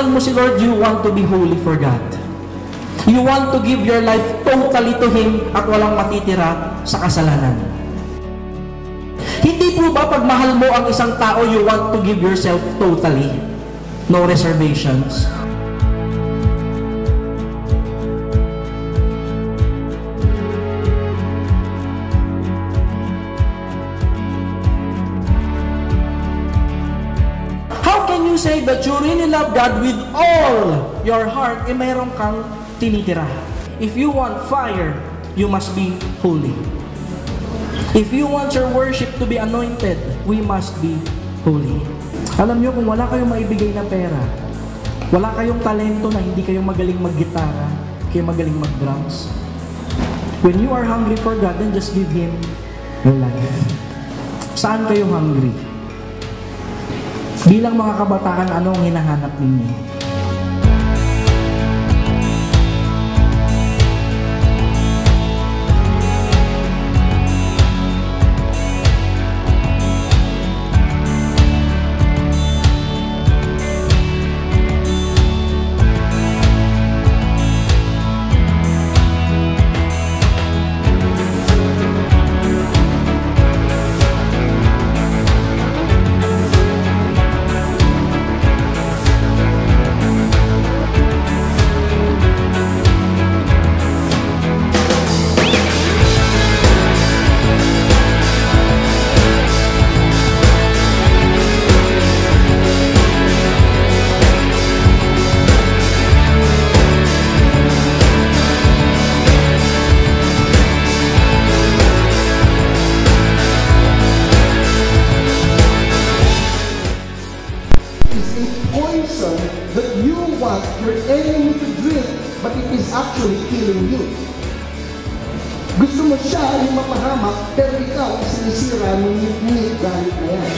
mahal mo si Lord, you want to be holy for God. You want to give your life totally to Him at walang matitira sa kasalanan. Hindi po ba pag mahal mo ang isang tao, you want to give yourself totally? No reservations? How can you say that you really love God with all your heart, mayroon kang tinitira? If you want fire, you must be holy. If you want your worship to be anointed, we must be holy. Alam nyo, kung wala kayong maibigay na pera, wala kayong talento na hindi kayo magaling mag-gitara, kayo magaling mag-drums, when you are hungry for God, then just give Him your life. Saan kayo hungry? Bilang mga kabataan, ano ang hinahanap ninyo? That you want your enemy to drink, but it is actually killing you. Gusto mo siya yung mapahamak, pero ikaw ay sinisira ng ngunit galit na yan.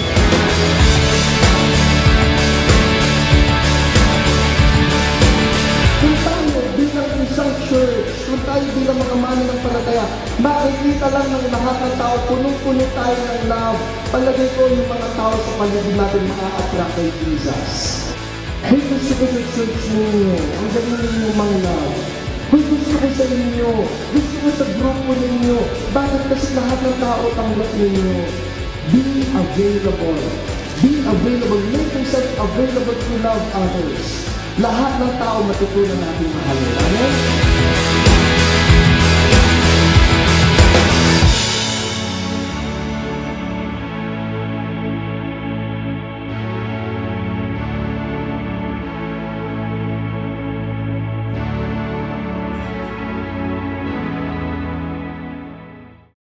Kung tayo bilang isang church, kung tayo bilang mga mananampalataya, makikita lang ng lahat ng tao, punong-puno tayo ng love, palagay ko yung mga tao sa paligid natin maa-attract kay Jesus. Hoy, gusto ko sa church ninyo. Ang galing ninyo mga love. Hoy, gusto ko sa inyo. Gusto ko sa grupo ninyo. Bakit kasi lahat ng tao tanggap ninyo? Be available. Be available. Make yourself available to love others. Lahat ng tao matutunan natin mahalin. Amen?